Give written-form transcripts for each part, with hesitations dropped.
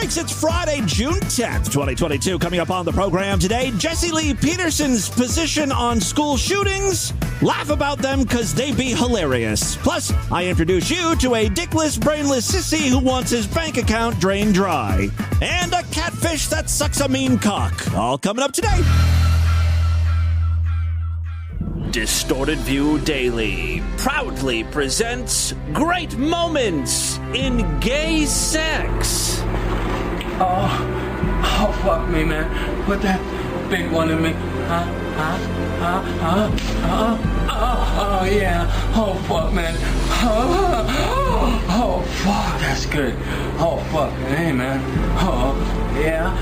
Freaks, it's Friday, June 10th, 2022. Coming up on the program today, Jesse Lee Peterson's position on school shootings. Laugh about them because they be hilarious. Plus, I introduce you to a dickless, brainless sissy who wants his bank account drained dry. And a catfish that sucks a mean cock. All coming up today. Distorted View Daily proudly presents great moments in gay sex. Oh, fuck me, man. Put that big one in me. Oh, yeah. Oh, fuck, man. Oh, fuck, that's good. Oh, fuck, hey, man. Oh, yeah.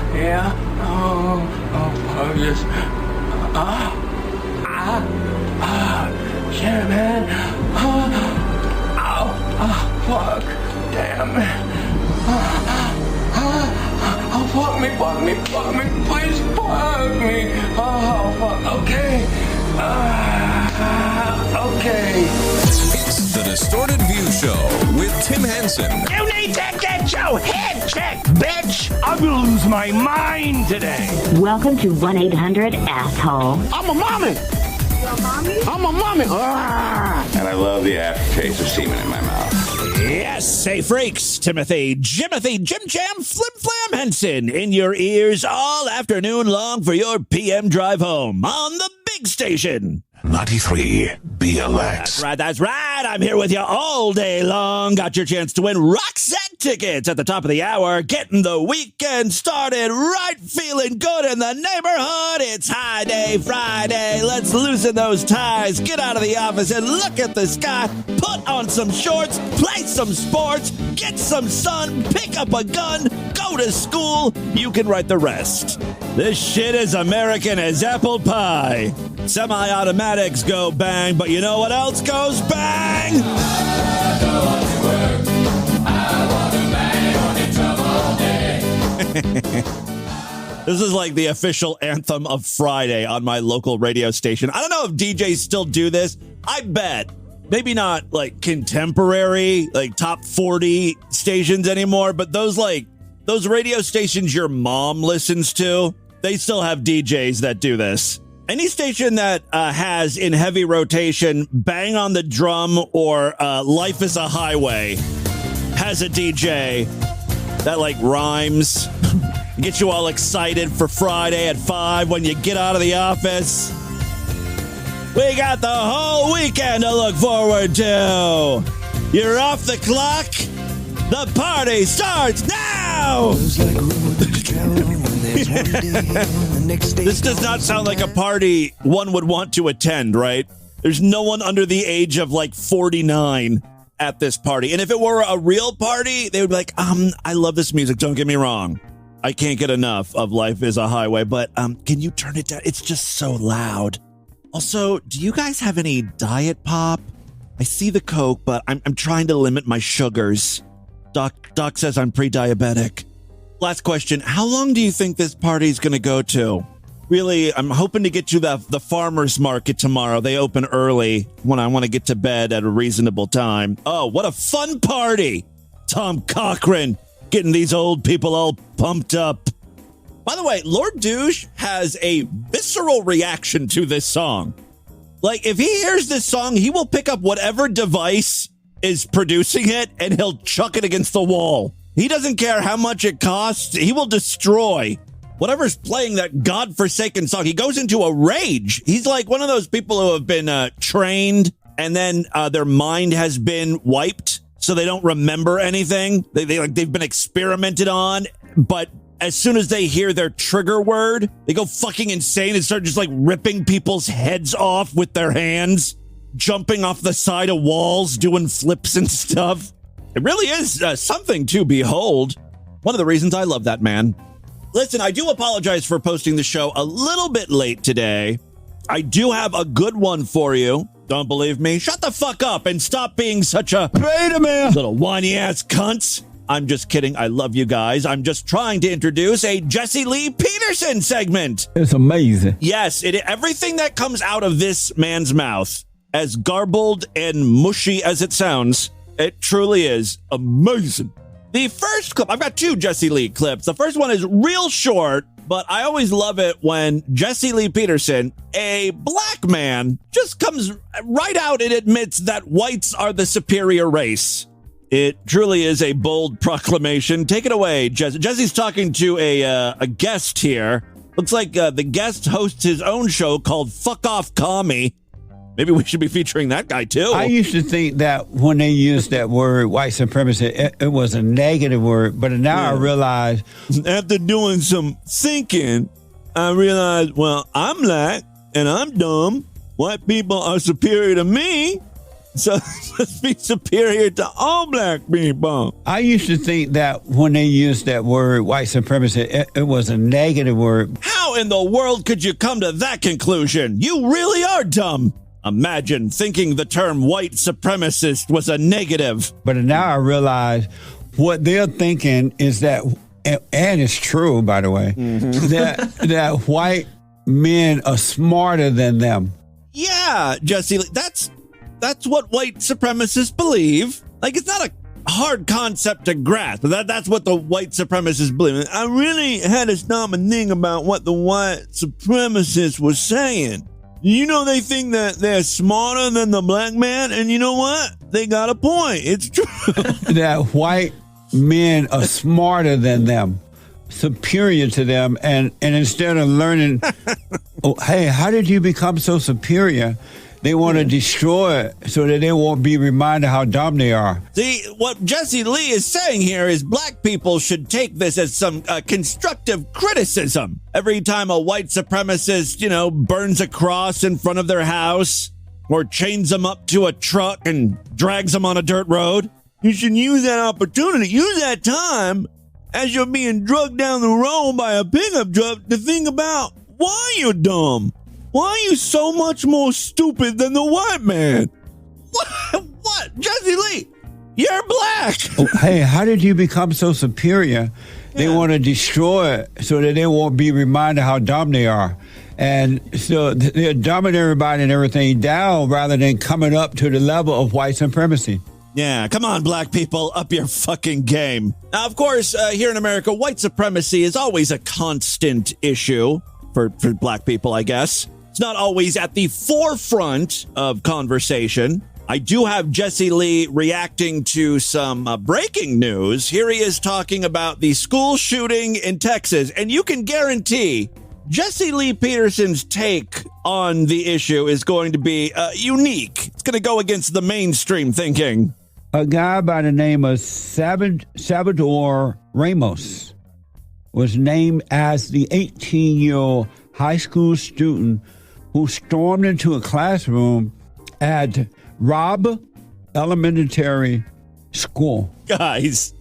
Oh, fuck, just, yeah, man. Fuck. Damn, man. Oh, fuck me, please fuck me. Oh, fuck, okay. Okay. It's the Distorted View Show with Tim Henson. You need to get your head checked, bitch! I'm gonna lose my mind today. Welcome to 1-800-ASSHOLE. I'm a mommy! I'm a mommy! And I love the aftertaste of semen in my mouth. Yes, say freaks, Jimothy, Jim Jam, Flim Flam Henson in your ears all afternoon long for your PM drive home on the big station. 93 BLX. That's right. I'm here with you all day long. Got your chance to win Roxette tickets at the top of the hour. Getting the weekend started right, feeling good in the neighborhood. It's High Day Friday. Let's loosen those ties, get out of the office and look at the sky. Put on some shorts, play some sports, get some sun, pick up a gun, go to school. You can write the rest. This shit is American as apple pie. Semi-automatics go bang, but you know what else goes bang? This is like the official anthem of Friday on my local radio station. I don't know if DJs still do this. I bet. Maybe not like contemporary, like top 40 stations anymore, but those radio stations your mom listens to, they still have DJs that do this. Any station that has in heavy rotation Bang on the Drum or Life is a Highway has a DJ that like rhymes, gets you all excited for Friday at 5 when you get out of the office. We got the whole weekend to look forward to. You're off the clock. The party starts now. This does not sound like a party one would want to attend, right? There's no one under the age of like 49 at this party. And if it were a real party, they would be like, I love this music. Don't get me wrong. I can't get enough of Life is a Highway, but can you turn it down? It's just so loud. Also, do you guys have any diet pop? I see the Coke, but I'm trying to limit my sugars. Doc says I'm pre-diabetic. Last question. How long do you think this party's going to go to? Really, I'm hoping to get to the farmer's market tomorrow. They open early when I want to get to bed at a reasonable time. Oh, what a fun party. Tom Cochran getting these old people all pumped up. By the way, Lord Douche has a visceral reaction to this song. Like, if he hears this song, he will pick up whatever device is producing it and he'll chuck it against the wall. He doesn't care how much it costs. He will destroy whatever's playing that godforsaken song. He goes into a rage. He's like one of those people who have been trained and then their mind has been wiped so they don't remember anything. They've been experimented on, but as soon as they hear their trigger word, they go fucking insane and start just like ripping people's heads off with their hands, jumping off the side of walls, doing flips and stuff. It really is something to behold. One of the reasons I love that man. Listen, I do apologize for posting the show a little bit late today. I do have a good one for you. Don't believe me? Shut the fuck up and stop being such a beta man, little whiny ass cunts. I'm just kidding. I love you guys. I'm just trying to introduce a Jesse Lee Peterson segment. It's amazing. Yes, everything that comes out of this man's mouth, as garbled and mushy as it sounds, it truly is amazing. The first clip, I've got two Jesse Lee clips. The first one is real short, but I always love it when Jesse Lee Peterson, a black man, just comes right out and admits that whites are the superior race. It truly is a bold proclamation. Take it away, Jesse. Jesse's talking to a guest here. Looks like the guest hosts his own show called Fuck Off Commie. Maybe we should be featuring that guy, too. I used to think that when they used that word, white supremacy, it was a negative word. But now I realize, after doing some thinking, I realized, well, I'm black and I'm dumb. White people are superior to me. So let's be superior to all black people. I used to think that when they used that word, white supremacy, it was a negative word. How in the world could you come to that conclusion? You really are dumb. Imagine thinking the term white supremacist was a negative. But now I realize what they're thinking is that, and it's true, by the way, that white men are smarter than them. Yeah, Jesse, that's what white supremacists believe. Like, it's not a hard concept to grasp. That's what the white supremacists believe. I really had to stop and think about what the white supremacists were saying. You know, they think that they're smarter than the black man, and you know what? They got a point. It's true. That white men are smarter than them, superior to them, and instead of learning, oh, hey, how did you become so superior? They want to destroy it so that they won't be reminded how dumb they are. See, what Jesse Lee is saying here is black people should take this as some constructive criticism. Every time a white supremacist, burns a cross in front of their house or chains them up to a truck and drags them on a dirt road, you should use that opportunity. Use that time as you're being drugged down the road by a pickup truck to think about why you're dumb. Why are you so much more stupid than the white man? What? Jesse Lee, you're black. Oh, hey, how did you become so superior? They want to destroy it so that they won't be reminded how dumb they are. And so they're dumbing everybody and everything down rather than coming up to the level of white supremacy. Yeah, come on, black people, up your fucking game. Now, of course, here in America, white supremacy is always a constant issue for black people, I guess. It's not always at the forefront of conversation. I do have Jesse Lee reacting to some breaking news. Here he is talking about the school shooting in Texas. And you can guarantee Jesse Lee Peterson's take on the issue is going to be unique. It's going to go against the mainstream thinking. A guy by the name of Salvador Ramos was named as the 18-year-old high school student who stormed into a classroom at Robb Elementary School. Guys,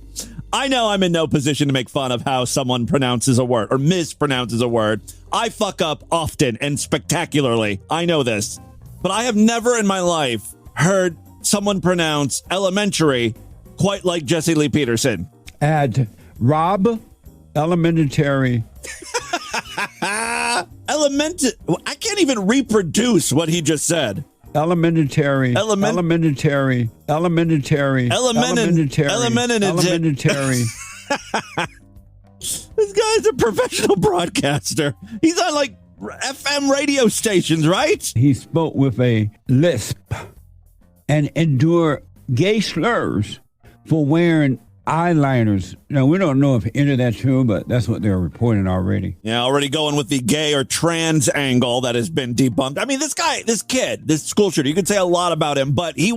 I know I'm in no position to make fun of how someone pronounces a word or mispronounces a word. I fuck up often and spectacularly. I know this. But I have never in my life heard someone pronounce elementary quite like Jesse Lee Peterson. At Robb Elementary. I can't even reproduce what he just said. Elementary. Elementary. This guy's a professional broadcaster. He's on like FM radio stations, right? He spoke with a lisp and endured gay slurs for wearing eyeliners. Now, we don't know if any of that's true, but that's what they're reporting already. Yeah, already going with the gay or trans angle that has been debunked. I mean, this kid, this school shooter, you could say a lot about him, but he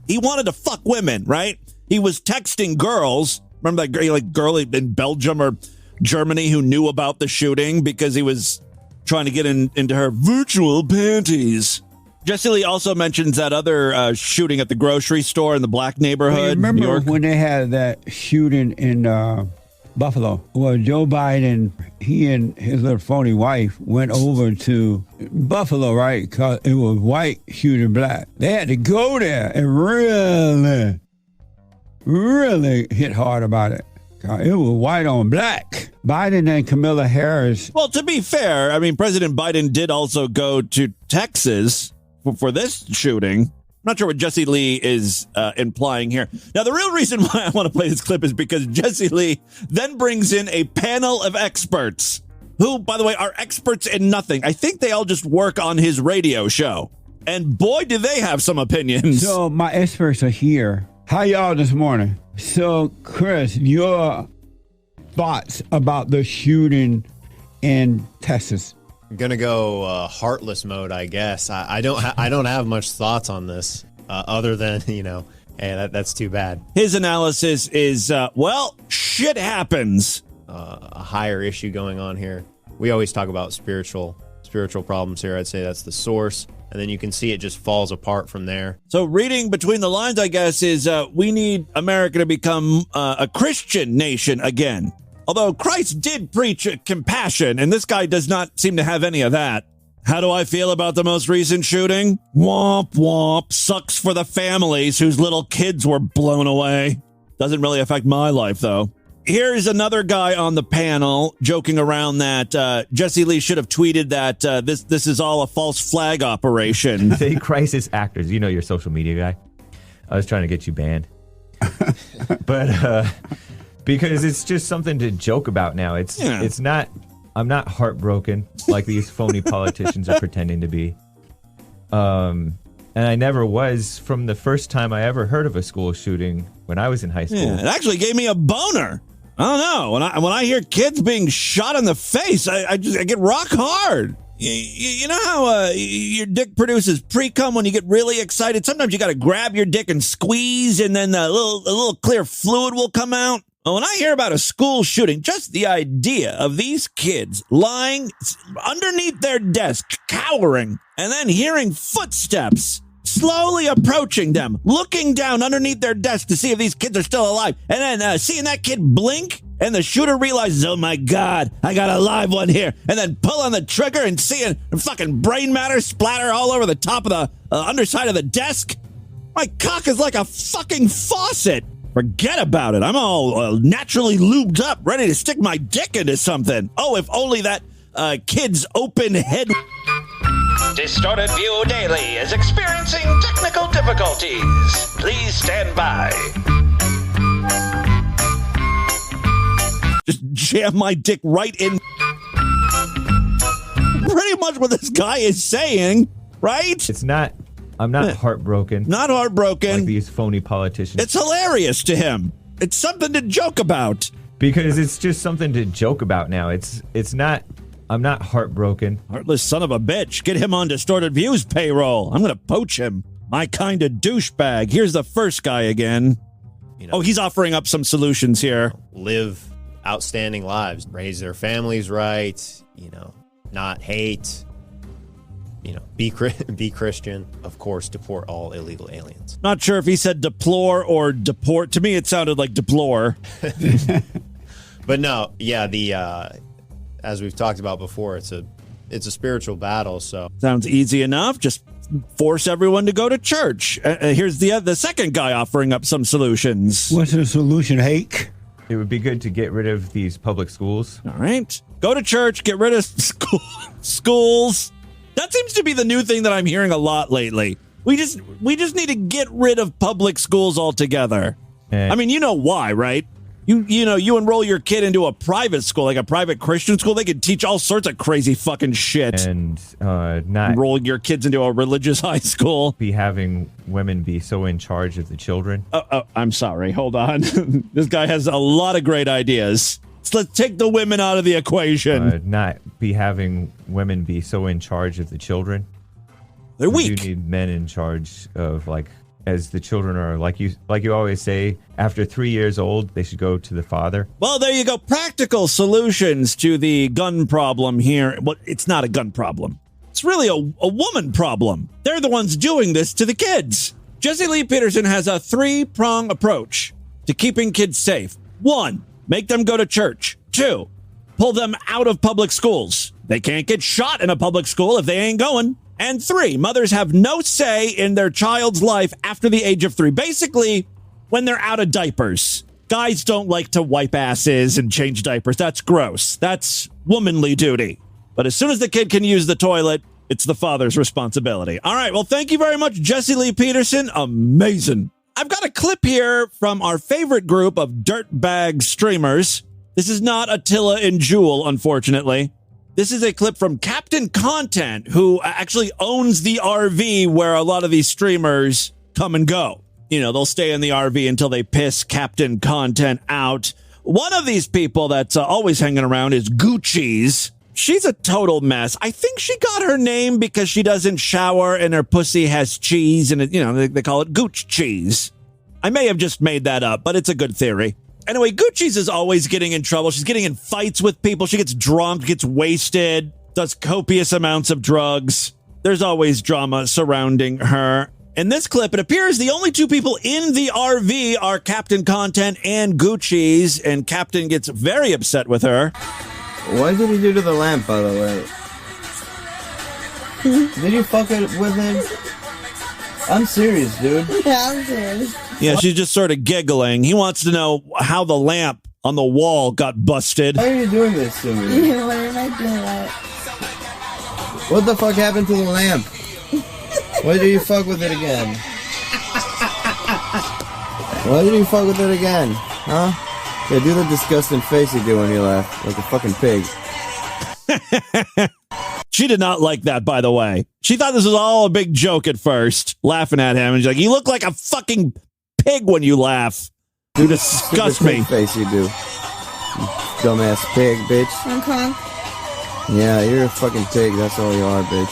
wanted to fuck women, right? He was texting girls. Remember that girl in Belgium or Germany who knew about the shooting because he was trying to get into her virtual panties. Jesse Lee also mentions that other shooting at the grocery store in the black neighborhood. Well, remember when they had that shooting in Buffalo? Well, Joe Biden, he and his little phony wife went over to Buffalo, right? Because it was white shooting black. They had to go there and really hit hard about it. It was white on black. Biden and Kamala Harris. Well, to be fair, I mean, President Biden did also go to Texas for this shooting. Not sure what Jesse Lee is implying here. Now, the real reason why I want to play this clip is because Jesse Lee then brings in a panel of experts who, by the way, are experts in nothing. I think they all just work on his radio show. And boy, do they have some opinions. So my experts are here. How y'all this morning? So, Chris, your thoughts about the shooting in Texas? I'm gonna go heartless mode, I guess. I don't have much thoughts on this other than hey, that's too bad. His analysis is well, shit happens. A higher issue going on here. We always talk about spiritual problems here. I'd say that's the source, and then you can see it just falls apart from there. So reading between the lines, I guess, is we need America to become a Christian nation again. Although Christ did preach compassion, and this guy does not seem to have any of that. How do I feel about the most recent shooting? Womp womp. Sucks for the families whose little kids were blown away. Doesn't really affect my life, though. Here's another guy on the panel joking around that Jesse Lee should have tweeted that this is all a false flag operation. Say crisis actors. You know your social media guy. I was trying to get you banned. But because it's just something to joke about now. It's not. I'm not heartbroken like these phony politicians are pretending to be. And I never was from the first time I ever heard of a school shooting when I was in high school. Yeah, it actually gave me a boner. I don't know. When I hear kids being shot in the face, I get rock hard. You know how your dick produces pre-cum when you get really excited? Sometimes you got to grab your dick and squeeze, and then a little clear fluid will come out. Well, when I hear about a school shooting, just the idea of these kids lying underneath their desk, cowering, and then hearing footsteps slowly approaching them, looking down underneath their desk to see if these kids are still alive, and then seeing that kid blink, and the shooter realizes, oh my God, I got a live one here, and then pull on the trigger and seeing fucking brain matter splatter all over the top of the underside of the desk. My cock is like a fucking faucet. Forget about it. I'm all naturally lubed up, ready to stick my dick into something. Oh, if only that kid's open head. Distorted View Daily is experiencing technical difficulties. Please stand by. Just jam my dick right in. Pretty much what this guy is saying, right? It's not. I'm not heartbroken. Not heartbroken. Like these phony politicians. It's hilarious to him. It's something to joke about. Because it's just something to joke about now. It's not. I'm not heartbroken. Heartless son of a bitch. Get him on Distorted Views payroll. I'm going to poach him. My kind of douchebag. Here's the first guy again. He's offering up some solutions here. Live outstanding lives. Raise their families right. Not hate. Be Christian. Of course, deport all illegal aliens. Not sure if he said deplore or deport. To me, it sounded like deplore. But no, yeah, as we've talked about before, it's a spiritual battle. So sounds easy enough. Just force everyone to go to church. Here's the second guy offering up some solutions. What's the solution, Hake? It would be good to get rid of these public schools. All right. Go to church, get rid of schools. That seems to be the new thing that I'm hearing a lot lately. We just need to get rid of public schools altogether. I mean, you know why, right? You enroll your kid into a private school, like a private Christian school, they could teach all sorts of crazy fucking shit. And not enroll your kids into a religious high school. Be having women be so in charge of the children. Oh, I'm sorry. Hold on. This guy has a lot of great ideas. So let's take the women out of the equation. Not be having women be so in charge of the children. They're weak. You need men in charge of, as the children are, like you always say, after 3 years old, they should go to the father. Well, there you go. Practical solutions to the gun problem here. Well, it's not a gun problem. It's really a woman problem. They're the ones doing this to the kids. Jesse Lee Peterson has a 3-prong approach to keeping kids safe. 1, make them go to church. 2, pull them out of public schools. They can't get shot in a public school if they ain't going. And 3, mothers have no say in their child's life after the age of 3. Basically, when they're out of diapers. Guys don't like to wipe asses and change diapers. That's gross. That's womanly duty. But as soon as the kid can use the toilet, It's the father's responsibility. All right. Well, thank you very much, Jesse Lee Peterson. Amazing. I've got a clip here from our favorite group of dirtbag streamers. This is not Attila and Jewel, unfortunately. This is a clip from Captain Content, who actually owns the RV where a lot of these streamers come and go. You know, they'll stay in the RV until they piss Captain Content out. One of these people that's always hanging around is Gucci's. She's a total mess. I think she got her name because she doesn't shower and her pussy has cheese, and they call it Gooch cheese. I may have just made that up, but it's a good theory. Anyway, Gucci's is always getting in trouble. She's getting in fights with people. She gets drunk, gets wasted, does copious amounts of drugs. There's always drama surrounding her. In this clip, it appears the only two people in the RV are Captain Content and Gucci's, and Captain gets very upset with her. What did he do to the lamp, by the way? Did you fuck it with him? I'm serious, dude. Yeah, I'm serious. Yeah, she's just sort of giggling. He wants to know how the lamp on the wall got busted. Why are you doing this to me? Yeah, why am I doing that? What the fuck happened to the lamp? Why did you fuck with it again? Why did you fuck with it again? Huh? Yeah, do the disgusting face you do when you laugh, like a fucking pig. She did not like that, by the way. She thought this was all a big joke at first, laughing at him. And she's like, you look like a fucking pig when you laugh. You disgust me. Face you do. You dumbass pig, bitch. Hong Kong. Yeah, you're a fucking pig. That's all you are, bitch.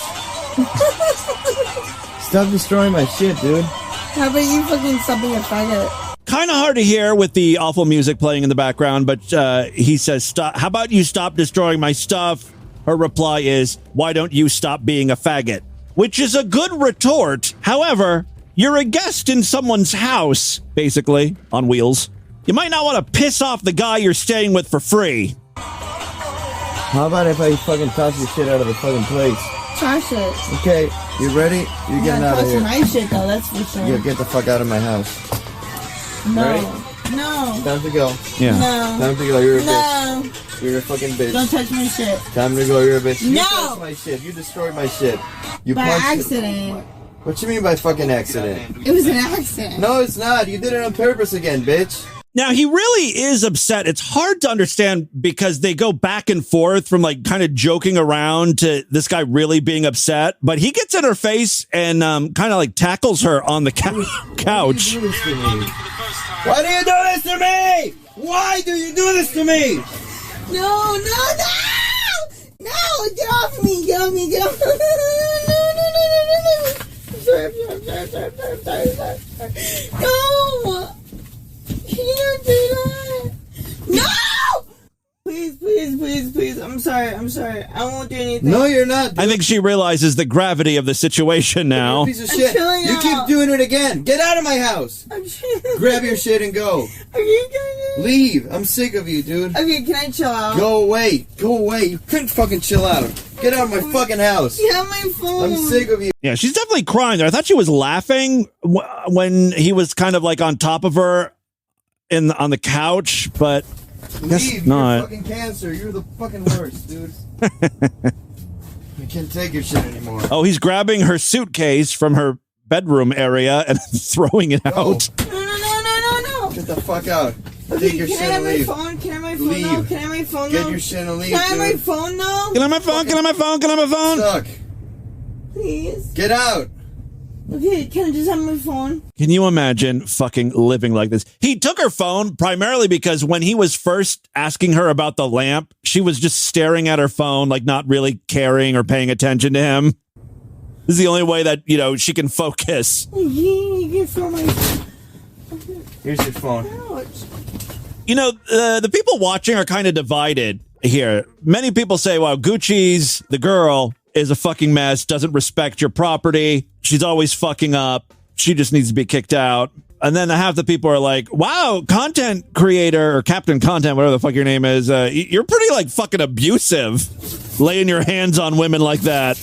Stop destroying my shit, dude. How about you fucking stopping a faggot? Kind of hard to hear with the awful music playing in the background, but he says, "Stop! How about you stop destroying my stuff?" Her reply is, "Why don't you stop being a faggot?" Which is a good retort. However, you're a guest in someone's house, basically, on wheels. You might not want to piss off the guy you're staying with for free. How about if I fucking toss your shit out of the fucking place? Trash it. Okay, you ready? You're getting out of here. My shit, though, that's for sure. Yeah, get the fuck out of my house. No. Ready? No. Time to go. Yeah. No. Time to go. You're a No. bitch. You're a fucking bitch. Don't touch my shit. Time to go. You're a bitch. You No. touched my shit. You destroyed my shit. You By punched accident. it. What you mean by fucking accident? It was an accident. No, it's not. You did it on purpose again, bitch. Now, he really is upset. It's hard to understand because they go back and forth from like kind of joking around to this guy really being upset. But he gets in her face and kind of like tackles her on the couch. Why do you do this to me? Why do you do this to me? No, no, no! No! Get off me! Get off me! Get off me! I'm sorry. No! Can you not do that? No! Please. I'm sorry. I won't do anything. No, you're not, dude. I think she realizes the gravity of the situation now. You're a piece of shit. You keep doing it again. Get out of my house. Grab your shit and go. Leave. I'm sick of you, dude. Okay, can I chill out? Go away. You couldn't fucking chill out. Get out of my fucking house. Get out my phone. I'm sick of you. Yeah, she's definitely crying there. I thought she was laughing when he was kind of like on top of her on the couch, but Leave. not. You're fucking cancer. You're the fucking worst, dude. I can't take your shit anymore. Oh, he's grabbing her suitcase from her bedroom area and throwing it out. No. Get the fuck out. Take your shit and leave. Can I have my phone now? Can I have my phone now? Get your shit and leave, Can I have my dude. phone now? Get on my phone. Suck. Please. Get out. Okay, can I just have my phone? Can you imagine fucking living like this? He took her phone primarily because when he was first asking her about the lamp, she was just staring at her phone, like not really caring or paying attention to him. This is the only way that, she can focus. You can throw my phone. Here's your phone. Ouch. The people watching are kind of divided here. Many people say, well, Gucci's, the girl, is a fucking mess, doesn't respect your property. She's always fucking up. She just needs to be kicked out. And then half the people are like, wow, content creator or Captain Content, whatever the fuck your name is, you're pretty like fucking abusive, laying your hands on women like that.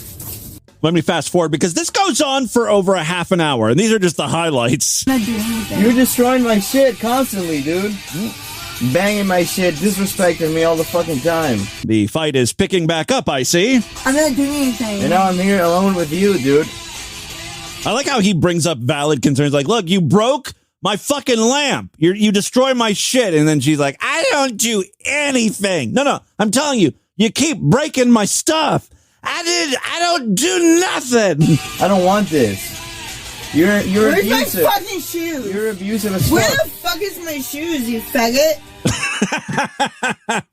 Let me fast forward because this goes on for over a half an hour, and these are just the highlights. You're destroying my shit constantly, dude. banging my shit, disrespecting me all the fucking time. The fight is picking back up, I see. I'm not doing anything. And now I'm here alone with you, dude. I like how he brings up valid concerns. Like, look, you broke my fucking lamp. You destroy my shit. And then she's like, I don't do anything. No, I'm telling you, you keep breaking my stuff. I don't do nothing. I don't want this. You're Where's abusive. my fucking shoes? You're abusive as fuck. Where the fuck is my shoes, you faggot?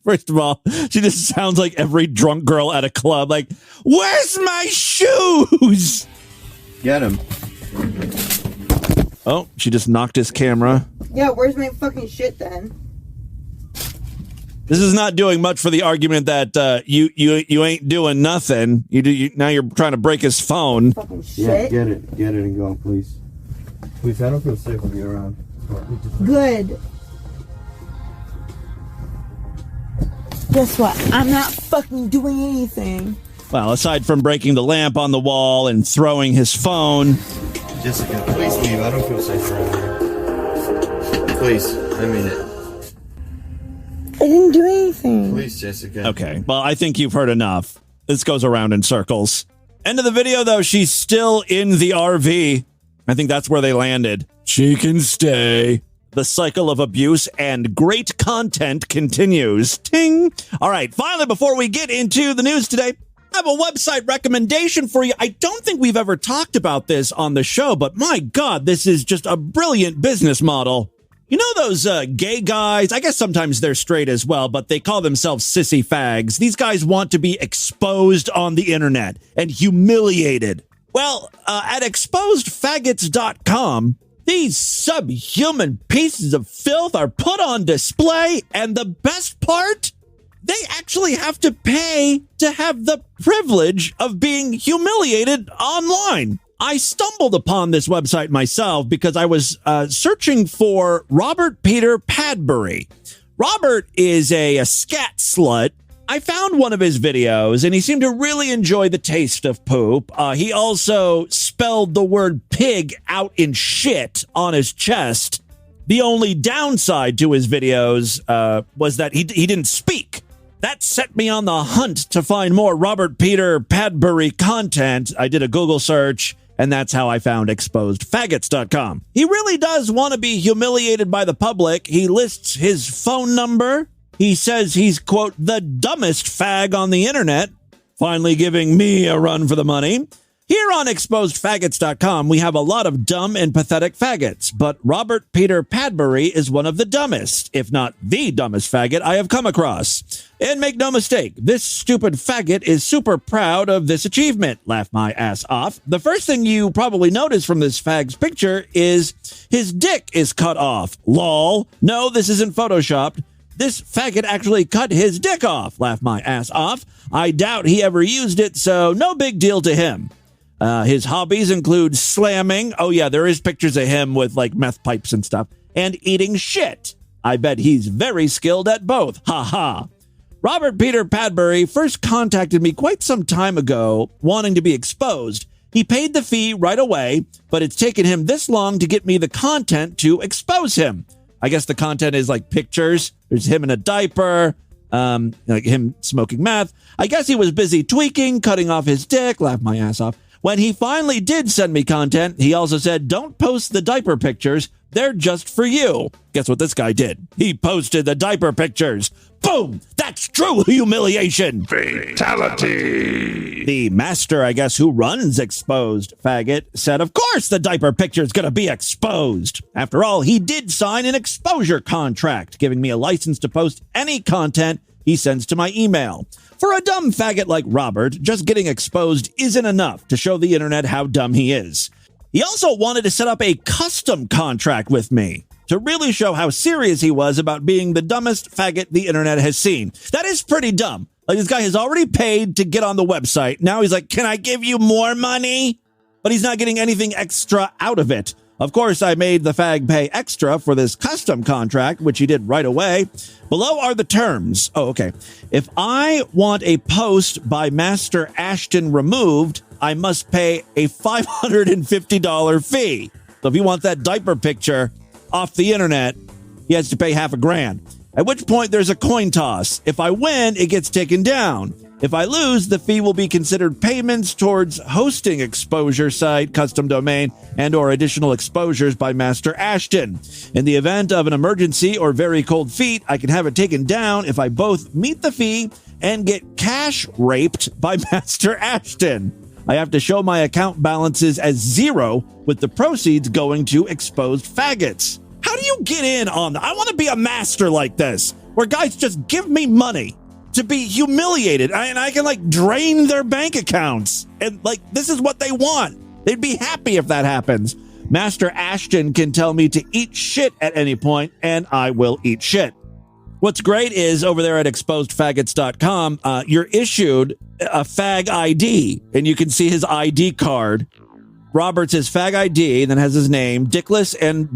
First of all, she just sounds like every drunk girl at a club. Like, where's my shoes? Get him. Oh, she just knocked his camera. Yeah, where's my fucking shit then? This is not doing much for the argument that you ain't doing nothing. Now you're trying to break his phone. Fucking shit. Yeah, get it and go, please. Please, I don't feel safe with you around. Good. Guess what? I'm not fucking doing anything. Well, aside from breaking the lamp on the wall and throwing his phone. Jessica, please leave. I don't feel safe around here. Please, I mean it. I didn't do anything. Please, Jessica. Okay, well, I think you've heard enough. This goes around in circles. End of the video, though, she's still in the RV. I think that's where they landed. She can stay. The cycle of abuse and great content continues. Ting! All right, finally, before we get into the news today, I have a website recommendation for you. I don't think we've ever talked about this on the show, but my God, this is just a brilliant business model. You know those gay guys? I guess sometimes they're straight as well, but they call themselves sissy fags. These guys want to be exposed on the internet and humiliated. Well, at exposedfaggots.com, these subhuman pieces of filth are put on display, and the best part? They actually have to pay to have the privilege of being humiliated online. I stumbled upon this website myself because I was searching for Robert Peter Padbury. Robert is a scat slut. I found one of his videos, and he seemed to really enjoy the taste of poop. He also spelled the word pig out in shit on his chest. The only downside to his videos was that he didn't speak. That set me on the hunt to find more Robert Peter Padbury content. I did a Google search, and that's how I found exposedfaggots.com. He really does want to be humiliated by the public. He lists his phone number. He says he's, quote, the dumbest fag on the internet, finally giving me a run for the money. Here on exposedfaggots.com, we have a lot of dumb and pathetic faggots, but Robert Peter Padbury is one of the dumbest, if not the dumbest faggot I have come across. And make no mistake, this stupid faggot is super proud of this achievement. Laugh my ass off. The first thing you probably notice from this fag's picture is his dick is cut off. Lol. No, this isn't photoshopped. This faggot actually cut his dick off. Laugh my ass off. I doubt he ever used it, so no big deal to him. His hobbies include slamming. Oh, yeah, there is pictures of him with, like, meth pipes and stuff. And eating shit. I bet he's very skilled at both. Ha ha. Robert Peter Padbury first contacted me quite some time ago, wanting to be exposed. He paid the fee right away, but it's taken him this long to get me the content to expose him. I guess the content is, like, pictures. There's him in a diaper, like him smoking meth. I guess he was busy tweaking, cutting off his dick. Laugh my ass off. When he finally did send me content, he also said, don't post the diaper pictures. They're just for you. Guess what this guy did? He posted the diaper pictures. Boom! That's true humiliation. Fatality. The master, I guess, who runs Exposed Faggot said, of course the diaper picture's gonna be exposed. After all, he did sign an exposure contract, giving me a license to post any content he sends to my email. For a dumb faggot like Robert, just getting exposed isn't enough to show the internet how dumb he is. He also wanted to set up a custom contract with me to really show how serious he was about being the dumbest faggot the internet has seen. That is pretty dumb. Like, this guy has already paid to get on the website. Now he's like, can I give you more money? But he's not getting anything extra out of it. Of course, I made the fag pay extra for this custom contract, which he did right away. Below are the terms. Oh, okay. If I want a post by Master Ashton removed, I must pay a $550 fee. So if he wants that diaper picture off the internet, he has to pay $500. at which point there's a coin toss. If I win, it gets taken down. If I lose, the fee will be considered payments towards hosting exposure site, custom domain, and or additional exposures by Master Ashton. In the event of an emergency or very cold feet, I can have it taken down if I both meet the fee and get cash raped by Master Ashton. I have to show my account balances as 0 with the proceeds going to exposed faggots. How do you get in on that? I want to be a master like this, where guys just give me money to be humiliated, and I can like drain their bank accounts, and like this is what they want. They'd be happy if that happens. Master Ashton can tell me to eat shit at any point, and I will eat shit. What's great is over there at exposedfaggots.com, you're issued a fag ID, and you can see his ID card. Robert's his fag ID, then has his name, Dickless and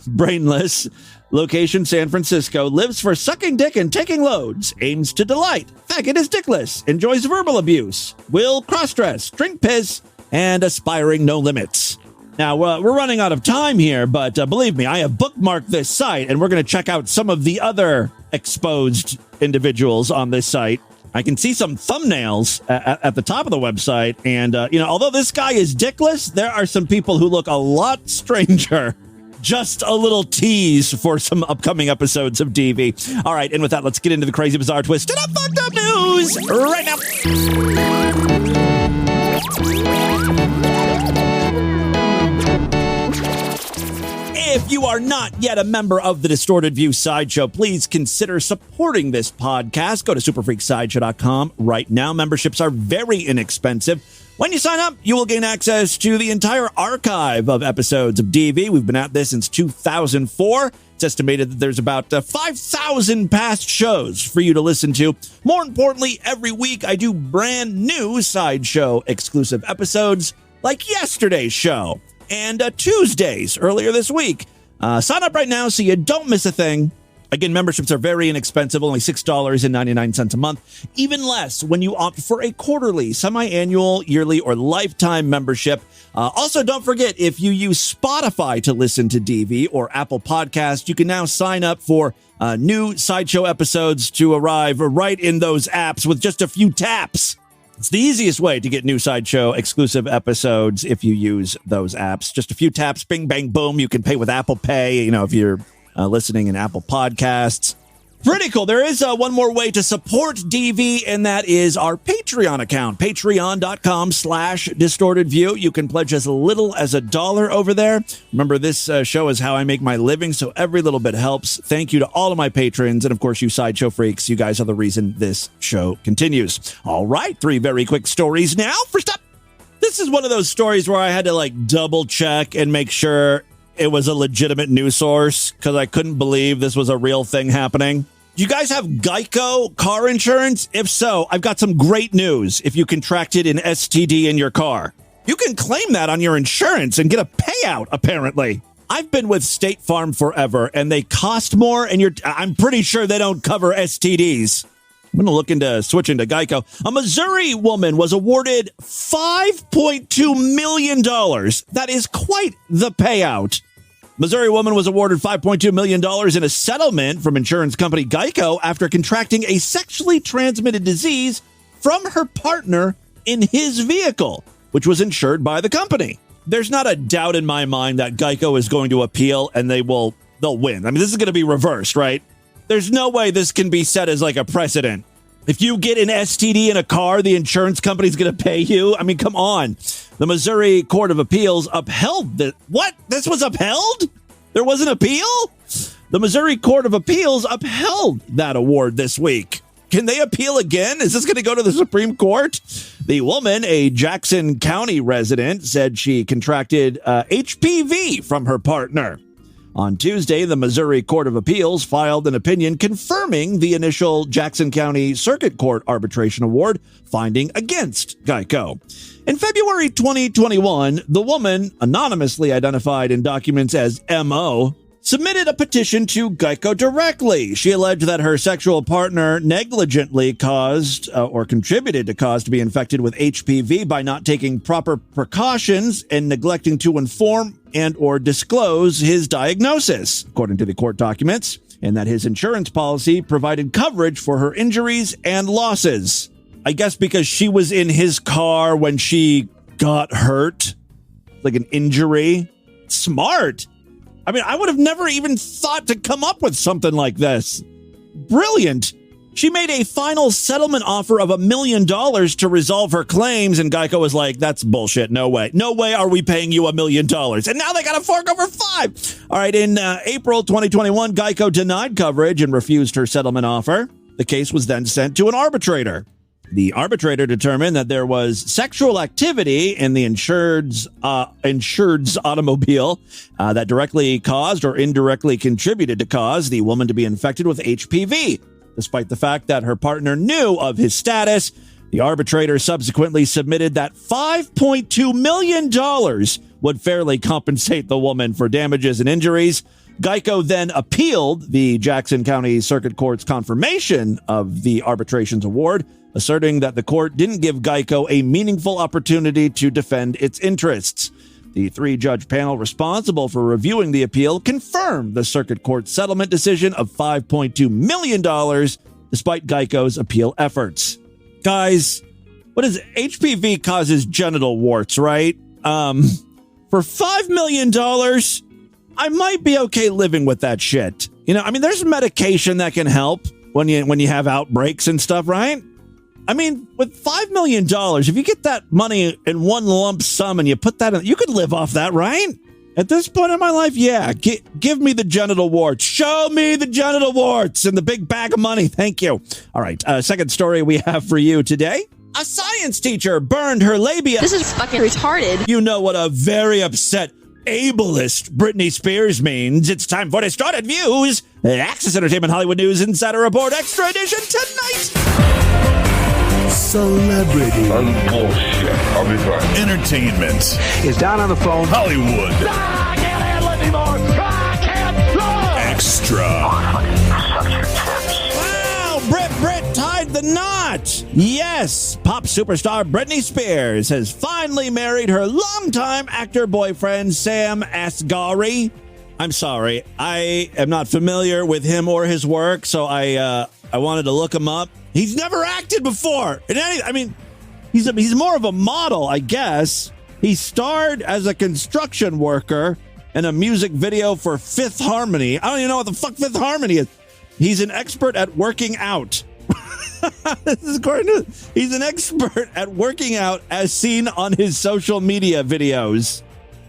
Brainless, location San Francisco, lives for sucking dick and taking loads, aims to delight, faggot is dickless, enjoys verbal abuse, will cross-dress, drink piss, and aspiring no limits. Now, we're running out of time here, but believe me, I have bookmarked this site, and we're going to check out some of the other exposed individuals on this site. I can see some thumbnails at the top of the website, and, although this guy is dickless, there are some people who look a lot stranger. Just a little tease for some upcoming episodes of DV. All right, and with that, let's get into the crazy, bizarre, twisted up, fucked up news right now. If you are not yet a member of the Distorted View Sideshow, please consider supporting this podcast. Go to superfreaksideshow.com right now. Memberships are very inexpensive. When you sign up, you will gain access to the entire archive of episodes of DV. We've been at this since 2004. It's estimated that there's about 5,000 past shows for you to listen to. More importantly, every week I do brand new Sideshow exclusive episodes like yesterday's show and Tuesdays earlier this week. Sign up right now so you don't miss a thing. Again, memberships are very inexpensive, only $6.99 a month, even less when you opt for a quarterly, semi-annual, yearly, or lifetime membership. Also, don't forget, if you use Spotify to listen to DV or Apple Podcasts, you can now sign up for new Sideshow episodes to arrive right in those apps with just a few taps. It's the easiest way to get new Sideshow exclusive episodes if you use those apps. Just a few taps, bing, bang, boom. You can pay with Apple Pay, if you're listening in Apple Podcasts. Pretty cool. There is one more way to support DV, and that is our Patreon account, patreon.com/distortedview. You can pledge as little as $1 over there. Remember, this show is how I make my living, so every little bit helps. Thank you to all of my patrons, and of course, you Sideshow freaks. You guys are the reason this show continues. All right, 3 very quick stories now. First up, this is one of those stories where I had to double check and make sure it was a legitimate news source because I couldn't believe this was a real thing happening. Do you guys have Geico car insurance? If so, I've got some great news. If you contracted an STD in your car, you can claim that on your insurance and get a payout, apparently. I've been with State Farm forever, and they cost more, and I'm pretty sure they don't cover STDs. I'm going to look into switching to Geico. A Missouri woman was awarded $5.2 million. That is quite the payout. Missouri woman was awarded $5.2 million in a settlement from insurance company Geico after contracting a sexually transmitted disease from her partner in his vehicle, which was insured by the company. There's not a doubt in my mind that Geico is going to appeal and they'll win. I mean, this is going to be reversed, right? There's no way this can be set as a precedent. If you get an STD in a car, the insurance company's going to pay you. I mean, come on. The Missouri Court of Appeals upheld the... What? This was upheld? There was an appeal? The Missouri Court of Appeals upheld that award this week. Can they appeal again? Is this going to go to the Supreme Court? The woman, a Jackson County resident, said she contracted HPV from her partner. On Tuesday, the Missouri Court of Appeals filed an opinion confirming the initial Jackson County Circuit Court arbitration award, finding against Geico. In February 2021, the woman, anonymously identified in documents as M.O., submitted a petition to Geico directly. She alleged that her sexual partner negligently caused or contributed to cause to be infected with HPV by not taking proper precautions and neglecting to inform and or disclose his diagnosis. According to the court documents, and that his insurance policy provided coverage for her injuries and losses. I guess because she was in his car when she got hurt, like an injury. Smart. I mean, I would have never even thought to come up with something like this. Brilliant. She made a final settlement offer of $1 million to resolve her claims, and Geico was like, that's bullshit. No way. No way are we paying you $1 million. And now they got to fork over $5 million. All right, in April 2021, Geico denied coverage and refused her settlement offer. The case was then sent to an arbitrator. The arbitrator determined that there was sexual activity in the insured's automobile that directly caused or indirectly contributed to cause the woman to be infected with HPV. Despite the fact that her partner knew of his status, the arbitrator subsequently submitted that $5.2 million would fairly compensate the woman for damages and injuries. Geico then appealed the Jackson County Circuit Court's confirmation of the arbitration's award, asserting that the court didn't give Geico a meaningful opportunity to defend its interests. The 3-judge panel responsible for reviewing the appeal confirmed the circuit court settlement decision of $5.2 million, despite Geico's appeal efforts. Guys, what is HPV causes genital warts, right? For $5 million, I might be okay living with that shit. You know, I mean, there's medication that can help when you have outbreaks and stuff, right? I mean, with $5 million, if you get that money in one lump sum and you put that in, you could live off that, right? At this point in my life, yeah. Give me the genital warts. Show me the genital warts and the big bag of money. Thank you. All right. Second story we have for you today. A science teacher burned her labia. This is fucking retarded. You know what a very upset, ableist Britney Spears means. It's time for Distorted Views. Access Entertainment Hollywood News Insider Report Extra Edition tonight. Celebrity. Bullshit. I'll be fine. Entertainment. Is Don on the phone? Hollywood. I can't handle it anymore. I can't look. Extra. Wow, Brit tied the knot. Yes, pop superstar Britney Spears has finally married her longtime actor boyfriend, Sam Asghari. I'm sorry, I am not familiar with him or his work, so I wanted to look him up. He's never acted before. He's more of a model, I guess. He starred as a construction worker in a music video for Fifth Harmony. I don't even know what the fuck Fifth Harmony is. He's an expert at working out. This is according to, he's an expert at working out as seen on his social media videos.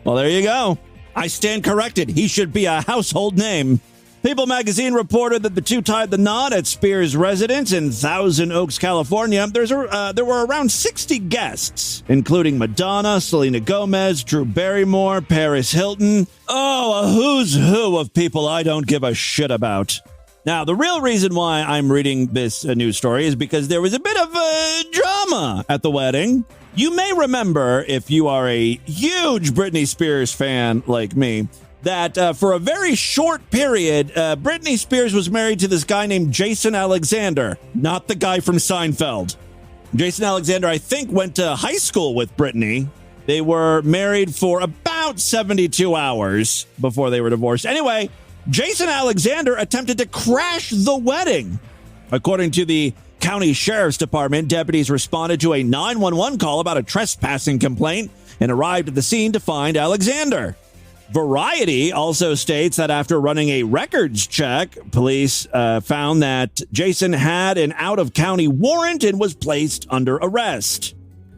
Well, there you go. I stand corrected. He should be a household name. People magazine reported that the two tied the knot at Spears' residence in Thousand Oaks, California. There were around 60 guests, including Madonna, Selena Gomez, Drew Barrymore, Paris Hilton. Oh, a who's who of people I don't give a shit about. Now, the real reason why I'm reading this news story is because there was a bit of drama at the wedding. You may remember, if you are a huge Britney Spears fan like me, that for a very short period, Britney Spears was married to this guy named Jason Alexander, not the guy from Seinfeld. Jason Alexander, I think, went to high school with Britney. They were married for about 72 hours before they were divorced. Anyway, Jason Alexander attempted to crash the wedding. According to the County Sheriff's Department, deputies responded to a 911 call about a trespassing complaint and arrived at the scene to find Alexander. Variety also states that after running a records check, police found that Jason had an out-of-county warrant and was placed under arrest.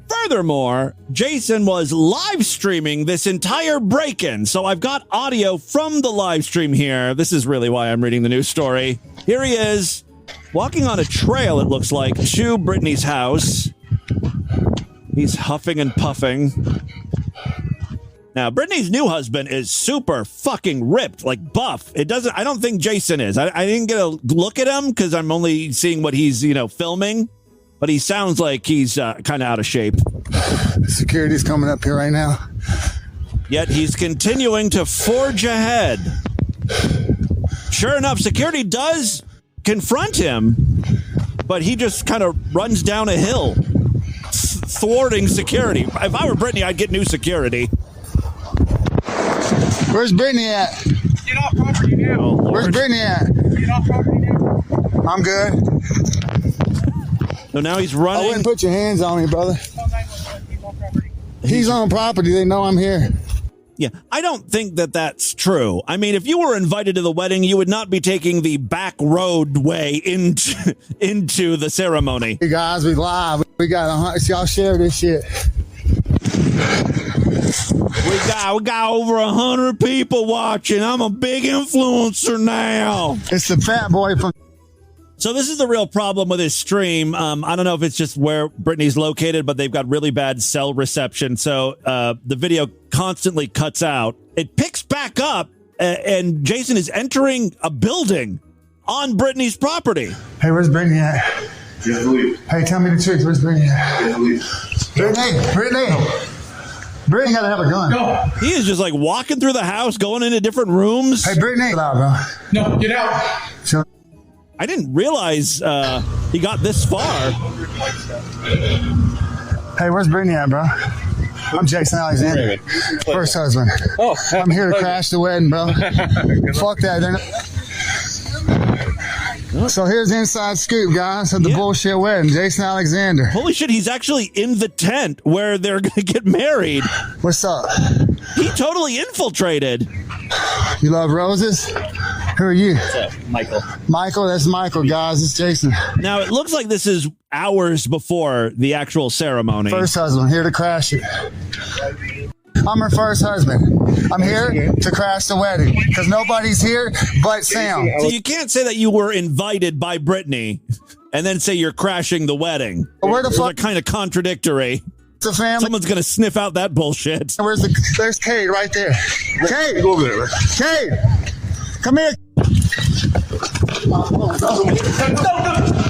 Furthermore, Jason was live streaming this entire break-in, so I've got audio from the live stream here. This is really why I'm reading the news story. Here he is, walking on a trail, it looks like, to Britney's house. He's huffing and puffing. Now, Britney's new husband is super fucking ripped, like buff. I don't think Jason is. I didn't get a look at him because I'm only seeing what he's, filming. But he sounds like he's kind of out of shape. Security's coming up here right now. Yet he's continuing to forge ahead. Sure enough, security does confront him, but he just kind of runs down a hill, thwarting security. If I were Britney, I'd get new security. Where's Britney at? Get off property now. Where's Britney at? I'm good. So now he's running. I wouldn't put your hands on me, brother. He's on property. They know I'm here. Yeah, I don't think that that's true. I mean, if you were invited to the wedding, you would not be taking the back road way into the ceremony. Hey guys, we live. We got y'all share this shit. We got over 100 people watching. I'm a big influencer now. It's the fat boy from. So this is the real problem with his stream. I don't know if it's just where Britney's located, but they've got really bad cell reception. So the video constantly cuts out. It picks back up, and Jason is entering a building on Britney's property. Hey, where's Britney at? Hey, tell me the truth. Where's Britney at? Britney gotta have a gun. No. He is just like walking through the house, going into different rooms. Hey, Britney. Get out, bro. No, get out. So, I didn't realize he got this far. hey, where's Britney at, bro? I'm Jason Alexander, first husband. Oh, I'm here to crash the wedding, bro. Fuck that. So here's the inside scoop, guys, of the bullshit wedding. Jason Alexander. Holy shit, he's actually in the tent where they're going to get married. What's up? He totally infiltrated. You love roses? Who are you? What's up, Michael? Michael, that's Michael, guys. It's Jason. Now, it looks like this is hours before the actual ceremony. First husband, here to crash it. I'm her first husband. I'm here to crash the wedding because nobody's here but Sam. So you can't say that you were invited by Britney and then say you're crashing the wedding. Where the fuck? They're kind of contradictory. It's a family. Someone's going to sniff out that bullshit. There's Cade right there. Cade! Go over there. Cade! Come here.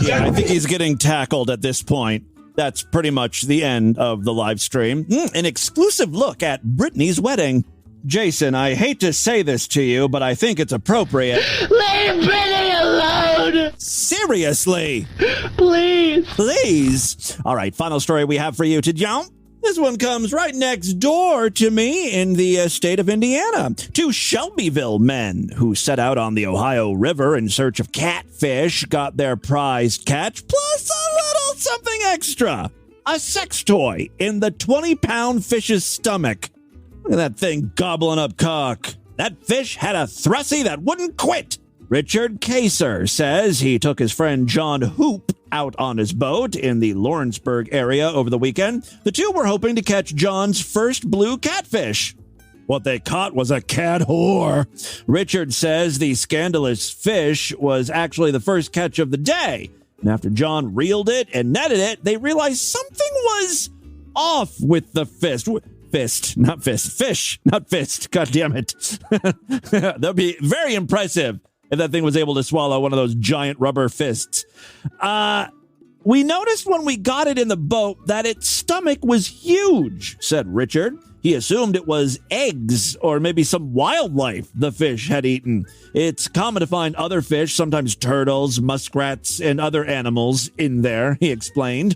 Yeah, I think he's getting tackled at this point. That's pretty much the end of the live stream. An exclusive look at Britney's wedding. Jason, I hate to say this to you, but I think it's appropriate. Leave Britney alone! Seriously? Please. Please. All right, final story we have for you to jump. This one comes right next door to me in the state of Indiana. Two Shelbyville men who set out on the Ohio River in search of catfish got their prized catch, plus a little something extra. A sex toy in the 20-pound fish's stomach. Look at that thing gobbling up cock. That fish had a thrussie that wouldn't quit. Richard Kaser says he took his friend John Hoop out on his boat in the Lawrenceburg area over the weekend. The two were hoping to catch John's first blue catfish. What they caught was a cat whore. Richard says the scandalous fish was actually the first catch of the day. And after John reeled it and netted it, they realized something was off with the fish. Fish, not fist. God damn it. That would be very impressive if that thing was able to swallow one of those giant rubber fists. We noticed when we got it in the boat that its stomach was huge, said Richard. He assumed it was eggs or maybe some wildlife the fish had eaten. It's common to find other fish, sometimes turtles, muskrats, and other animals in there, he explained.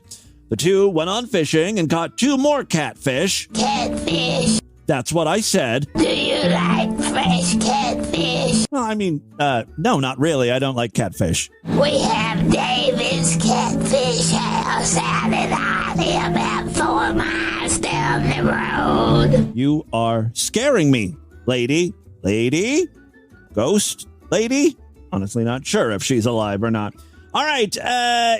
The two went on fishing and caught two more catfish. Catfish. That's what I said. Do you like fresh catfish? Well, I mean, no, not really. I don't like catfish. We have David's Catfish House out in Iowa, about 4 miles down the road. You are scaring me, lady. Lady? Ghost lady? Honestly, not sure if she's alive or not. All right,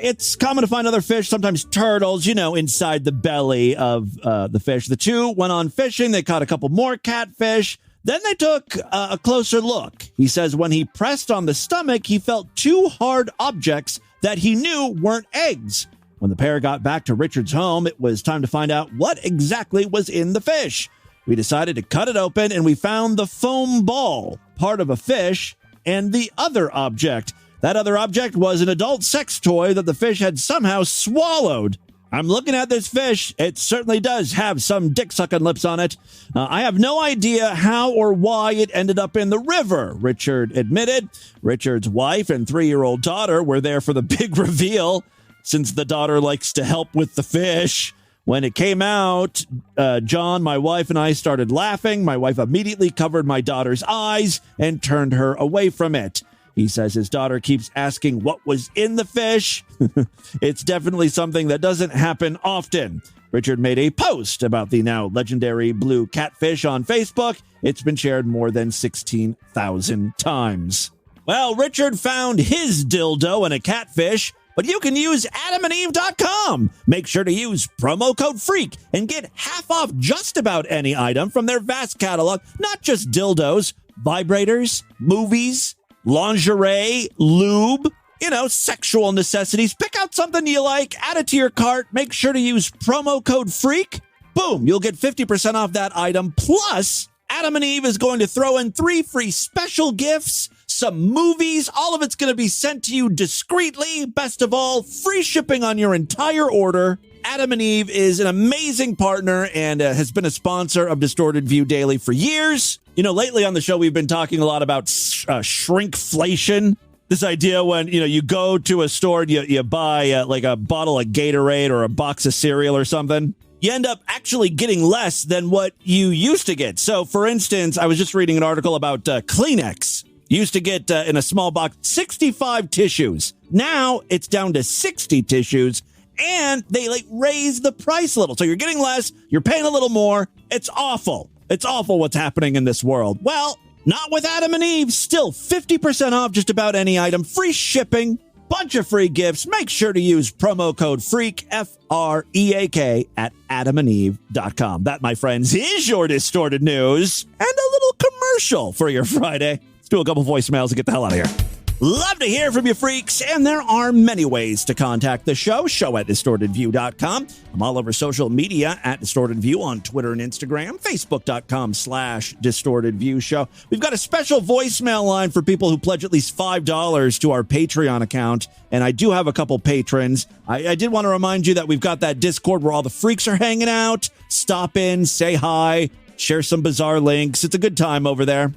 it's common to find other fish, sometimes turtles, inside the belly of the fish. The two went on fishing. They caught a couple more catfish. Then they took a closer look. He says when he pressed on the stomach, he felt two hard objects that he knew weren't eggs. When the pair got back to Richard's home, it was time to find out what exactly was in the fish. We decided to cut it open, and we found the foam ball, part of a fish, and the other object. That other object was an adult sex toy that the fish had somehow swallowed. I'm looking at this fish. It certainly does have some dick-sucking lips on it. I have no idea how or why it ended up in the river, Richard admitted. Richard's wife and 3-year-old daughter were there for the big reveal, since the daughter likes to help with the fish. When it came out, John, my wife, and I started laughing. My wife immediately covered my daughter's eyes and turned her away from it. He says his daughter keeps asking what was in the fish. It's definitely something that doesn't happen often. Richard made a post about the now legendary blue catfish on Facebook. It's been shared more than 16,000 times. Well, Richard found his dildo in a catfish, but you can use adamandeve.com. Make sure to use promo code FREAK and get half off just about any item from their vast catalog, not just dildos, vibrators, movies, lingerie, lube, sexual necessities. Pick out something you like, add it to your cart, make sure to use promo code FREAK. Boom, you'll get 50% off that item. Plus, Adam and Eve is going to throw in 3 free special gifts, some movies. All of it's going to be sent to you discreetly. Best of all, free shipping on your entire order. Adam and Eve is an amazing partner and has been a sponsor of Distorted View Daily for years. Lately on the show, we've been talking a lot about shrinkflation. This idea when, you go to a store and you buy like a bottle of Gatorade or a box of cereal or something. You end up actually getting less than what you used to get. So, for instance, I was just reading an article about Kleenex. You used to get in a small box 65 tissues. Now it's down to 60 tissues, and they raise the price a little. So you're getting less, you're paying a little more. It's awful. It's awful what's happening in this world. Well, not with Adam and Eve. Still 50% off just about any item. Free shipping. Bunch of free gifts. Make sure to use promo code FREAK, FREAK, at adamandeve.com. That, my friends, is your Distorted News and a little commercial for your Friday. Let's do a couple voicemails and get the hell out of here. Love to hear from you, freaks, and there are many ways to contact the show at distortedview.com. I'm all over social media at Distorted View on Twitter and Instagram, facebook.com/distortedviewshow. We've got a special voicemail line for people who pledge at least $5 to our Patreon account, and I do have a couple patrons. I did want to remind you that we've got that Discord where all the freaks are hanging out. Stop in, say hi, share some bizarre links. It's a good time over there.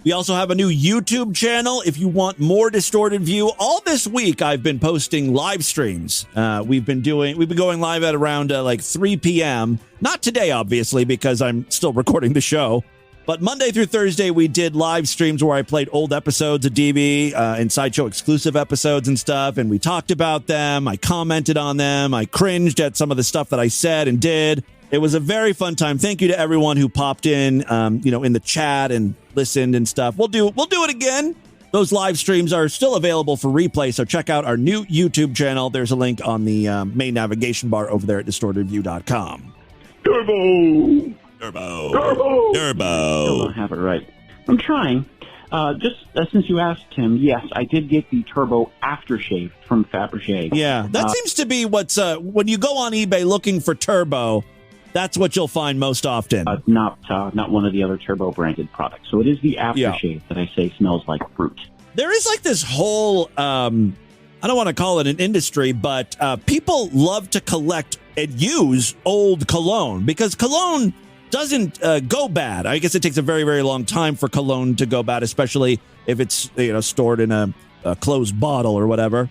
We also have a new YouTube channel if you want more Distorted View. All this week, I've been posting live streams. We've been going live at around 3 p.m. Not today, obviously, because I'm still recording the show. But Monday through Thursday, we did live streams where I played old episodes of DV and Sideshow exclusive episodes and stuff. And we talked about them. I commented on them. I cringed at some of the stuff that I said and did. It was a very fun time. Thank you to everyone who popped in, in the chat and listened and stuff. We'll do it again. Those live streams are still available for replay, so check out our new YouTube channel. There's a link on the main navigation bar over there at distortedview.com. Turbo! I have it right. I'm trying. Since you asked, Tim, yes, I did get the Turbo aftershave from Fabergé. Yeah, that seems to be what's when you go on eBay looking for Turbo, that's what you'll find most often. Not one of the other Turbo branded products. So it is the aftershave that I say smells like fruit. There is this whole, I don't want to call it an industry, but people love to collect and use old cologne because cologne doesn't go bad. I guess it takes a very, very long time for cologne to go bad, especially if it's stored in a closed bottle or whatever.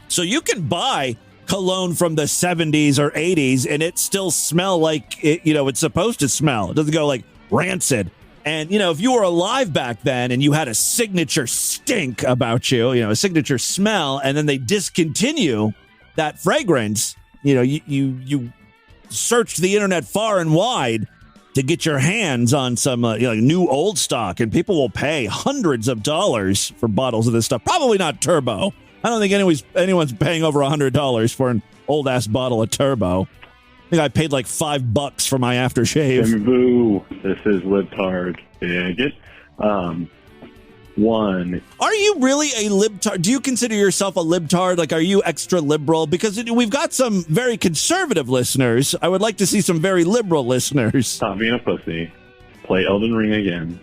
So you can buy cologne from the 70s or 80s and it still smell like it's supposed to smell. It doesn't go rancid. And if you were alive back then and you had a signature stink about you, a signature smell, and then they discontinue that fragrance, you searched the internet far and wide to get your hands on some new old stock, and people will pay hundreds of dollars for bottles of this stuff. Probably not Turbo. I don't think anyone's paying over $100 for an old-ass bottle of Turbo. I think I paid $5 for my aftershave. Boo. This is libtard. Bigot. One. Are you really a libtard? Do you consider yourself a libtard? Are you extra liberal? Because we've got some very conservative listeners. I would like to see some very liberal listeners. Stop being a pussy. Play Elden Ring again.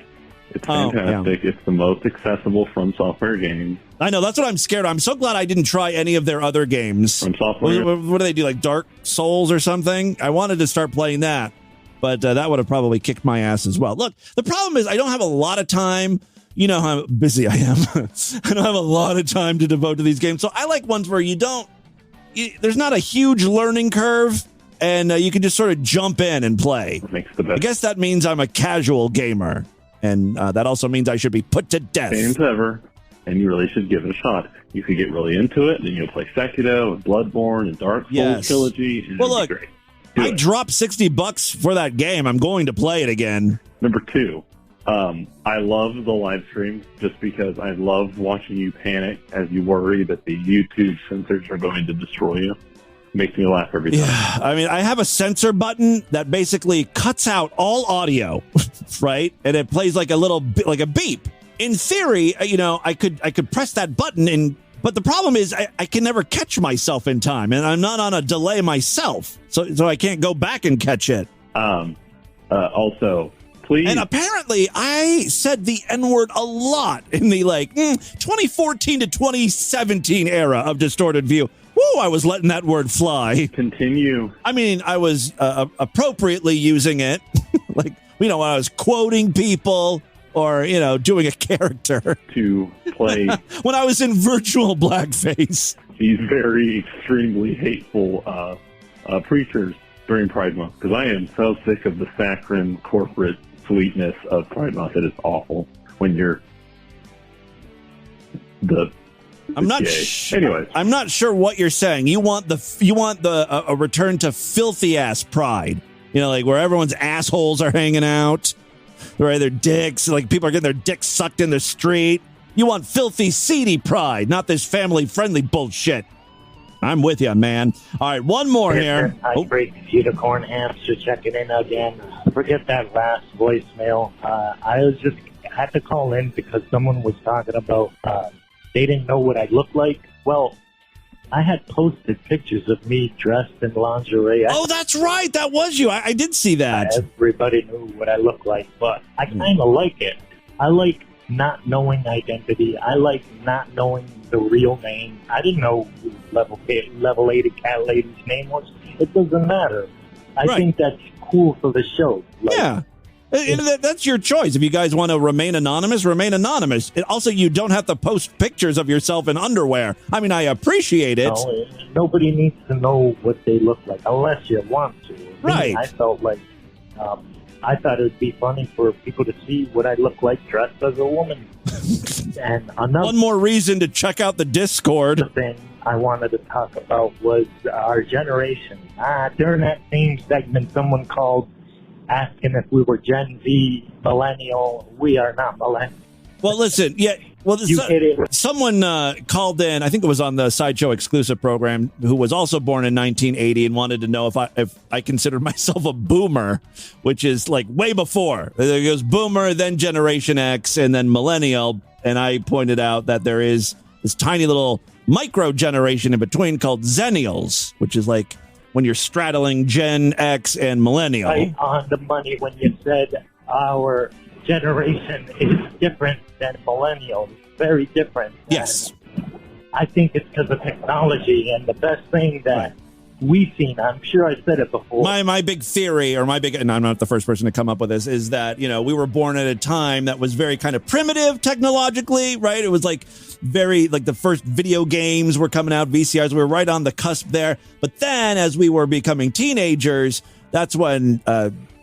It's fantastic. It's the most accessible From Software game. I know. That's what I'm scared of. I'm so glad I didn't try any of their other games. From Software. What do they do, Dark Souls or something? I wanted to start playing that, but that would have probably kicked my ass as well. Look, the problem is I don't have a lot of time. You know how busy I am. I don't have a lot of time to devote to these games. So I like ones where there's not a huge learning curve, and you can just sort of jump in and play. Makes the best. I guess that means I'm a casual gamer. And that also means I should be put to death. Games ever. and you really should give it a shot. You could get really into it, then you'll play Sekiro and Bloodborne and Dark Souls trilogy. And well, it'd look, be great. I dropped $60 for that game. I'm going to play it again. Number 2, I love the live stream just because I love watching you panic as you worry that the YouTube censors are going to destroy you. Makes me laugh every time. Yeah, I mean, I have a censor button that basically cuts out all audio, right? And it plays like a little, like a beep. In theory, you know, I could press that button, but the problem is I can never catch myself in time, and I'm not on a delay myself, so I can't go back and catch it. Also, please. And apparently, I said the N-word a lot in the 2014 to 2017 era of Distorted View. Woo, I was letting that word fly. Continue. I mean, I was appropriately using it, like, you know, when I was quoting people or, you know, doing a character. To play. When I was in virtual blackface. These very extremely hateful preachers during Pride Month, because I am so sick of the saccharine corporate sweetness of Pride Month. It is awful when you're Anyways, I'm not sure what you're saying. You want a return to filthy ass Pride. You know, like where everyone's assholes are hanging out, right? Their dicks, like people are getting their dicks sucked in the street. You want filthy, seedy Pride, not this family friendly bullshit. I'm with you, man. All right, one more here. I break Unicorn Hamster checking in again. Forget that last voicemail. I had to call in because someone was talking about they didn't know what I looked like. Well, I had posted pictures of me dressed in lingerie. Oh, that's right. That was you. I did see that. Everybody knew what I looked like, but I kind of like it. I like not knowing identity. I like not knowing the real name. I didn't know who Level 80 Cat Lady's name was. It doesn't matter. I think that's cool for the show. Yeah. That's your choice. If you guys want to remain anonymous, remain anonymous. Also, you don't have to post pictures of yourself in underwear. I mean, I appreciate it. No, nobody needs to know what they look like unless you want to. Right. I felt like I thought it would be funny for people to see what I look like dressed as a woman. And one more reason to check out the Discord. The thing I wanted to talk about was our generation. During that same segment, someone called asking if we were Gen Z, millennial. We are not millennial. Well, listen, yeah. Well, someone called in, I think it was on the Sideshow exclusive program, who was also born in 1980 and wanted to know if I considered myself a boomer, which is like way before. There goes boomer, then Generation X, and then millennial. And I pointed out that there is this tiny little micro generation in between called Zennials, which is like when you're straddling Gen X and millennial. Right on the money when you said our generation is different than millennials. Very different. Yes. And I think it's because of technology, and the best thing that we've seen, I'm sure I said it before. My big theory, and I'm not the first person to come up with this, is that, you know, we were born at a time that was very kind of primitive technologically, right? It was like very, like the first video games were coming out, VCRs, we were right on the cusp there. But then as we were becoming teenagers, that's when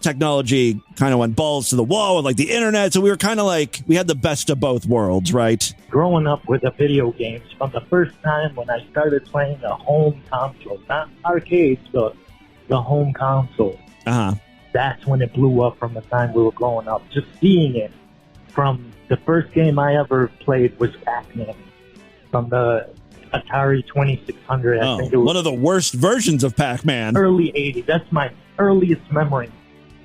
technology kind of went balls to the wall with like the internet. So we were kind of like, we had the best of both worlds, right? Growing up with the video games, from the first time when I started playing a home console, not arcades, but the home console. That's when it blew up from the time we were growing up. Just seeing it from the first game I ever played was Pac-Man from the Atari 2600. I think it was one of the worst versions of Pac-Man. Early 80s. That's my earliest memory.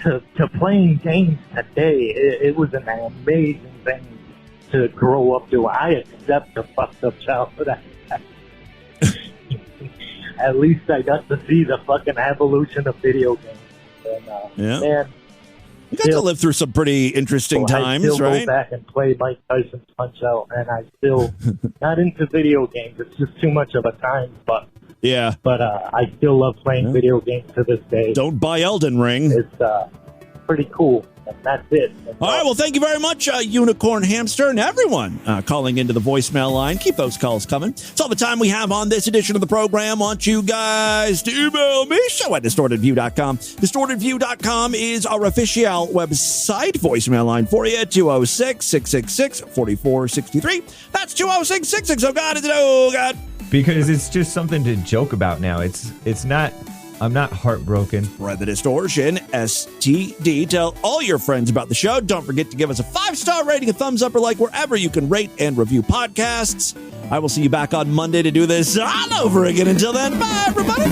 To playing games today, it was an amazing thing to grow up to. I accept the fucked up childhood. At least I got to see the fucking evolution of video games. And, man, you got to live through some pretty interesting times, I still right? go back and play Mike Tyson's Punch-Out, and I still not into video games. It's just too much of a time, but I still love playing video games to this day. Don't buy Elden Ring. It's pretty cool. and that's it. All right, well, thank you very much, Unicorn Hamster, and everyone calling into the voicemail line. Keep those calls coming. It's all the time we have on this edition of the program. I want you guys to email me, show@distortedview.com. Distortedview.com is our official website. Voicemail line for you, 206-666-4463. That's 206-66. Oh, God, oh, God. Because it's just something to joke about now. It's not... I'm not heartbroken. Spread the distortion, STD. Tell all your friends about the show. Don't forget to give us a 5-star rating, a thumbs up, or like wherever you can rate and review podcasts. I will see you back on Monday to do this all over again. Until then, bye, everybody.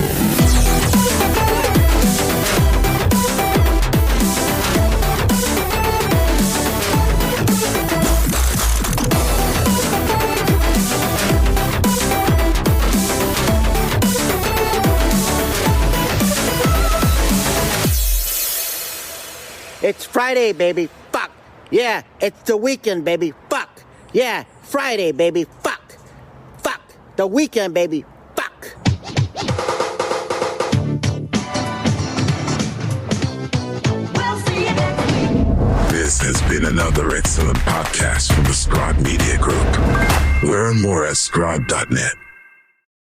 It's Friday, baby. Fuck. Yeah, it's the weekend, baby. Fuck. Yeah, Friday, baby. Fuck. Fuck. The weekend, baby. Fuck. This has been another excellent podcast from the Scribe Media Group. Learn more at scribe.net.